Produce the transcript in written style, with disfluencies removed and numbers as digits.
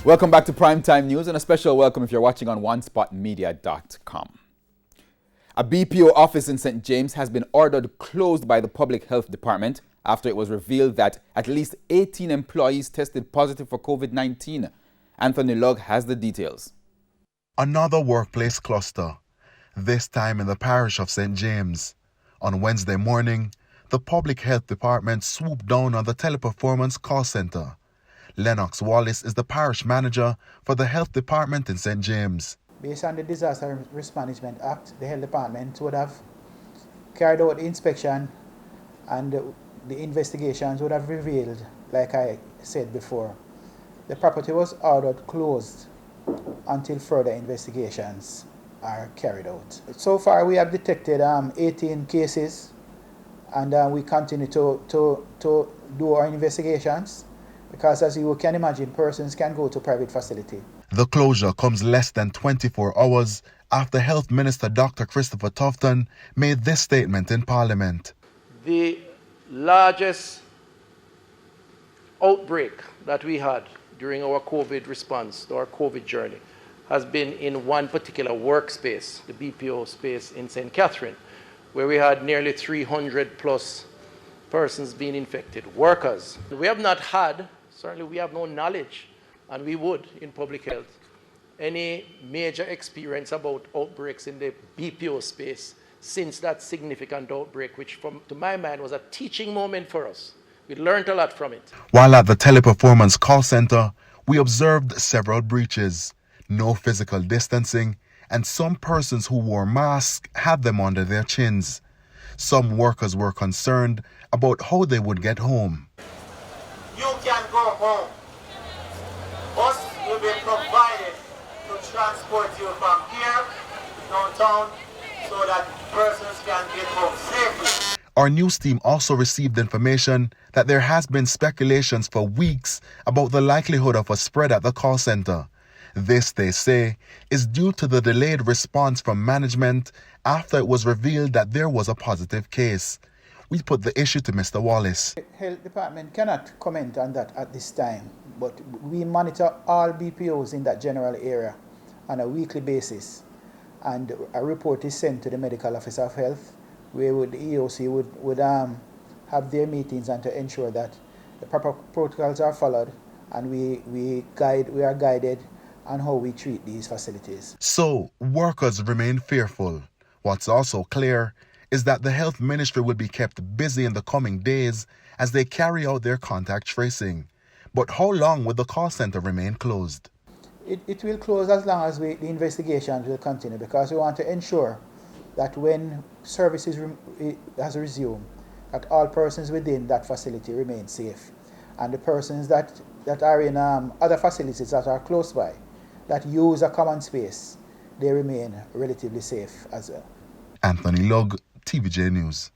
Welcome back to Primetime News, and a special welcome if you're watching on onespotmedia.com. A BPO office in St. James has been ordered closed by the Public Health Department after it was revealed that at least 18 employees tested positive for COVID-19. Anthony Lugg has the details. Another workplace cluster, this time in the parish of St. James. On Wednesday morning, the Public Health Department swooped down on the teleperformance call center. Lennox Wallace is the parish manager for the health department in St. James. Based on the Disaster Risk Management Act, the health department would have carried out the inspection, and the investigations would have revealed, like I said before, the property was ordered closed until further investigations are carried out. So far we have detected 18 cases, and we continue to do our investigations, because as you can imagine, persons can go to private facility. The closure comes less than 24 hours after Health Minister Dr. Christopher Tufton made this statement in Parliament. The largest outbreak that we had during our COVID response, our COVID journey, has been in one particular workspace, the BPO space in St. Catherine, where we had nearly 300 plus persons being infected, workers. We have not had, certainly we have no knowledge, and we would in public health, any major experience about outbreaks in the BPO space since that significant outbreak, which to my mind was a teaching moment for us. We learned a lot from it. While at the teleperformance call center, we observed several breaches, no physical distancing, and some persons who wore masks had them under their chins. Some workers were concerned about how they would get home. You can go home. Us will be provided to transport you from here downtown so that persons can get home safely. Our news team also received information that there has been speculations for weeks about the likelihood of a spread at the call center. This, they say, is due to the delayed response from management after it was revealed that there was a positive case. We put the issue to Mr. Wallace. The health department cannot comment on that at this time, but we monitor all BPOs in that general area on a weekly basis, and a report is sent to the medical officer of health, where the EOC would have their meetings and to ensure that the proper protocols are followed, and we are guided on how we treat these facilities. So, workers remain fearful. What's also clear is that the health ministry will be kept busy in the coming days as they carry out their contact tracing. But how long will the call center remain closed? It will close as long as the investigations will continue, because we want to ensure that when services has resumed, that all persons within that facility remain safe, and the persons that are in other facilities that are close by, that use a common space, they remain relatively safe as well. Anthony Lugg, TVJ News.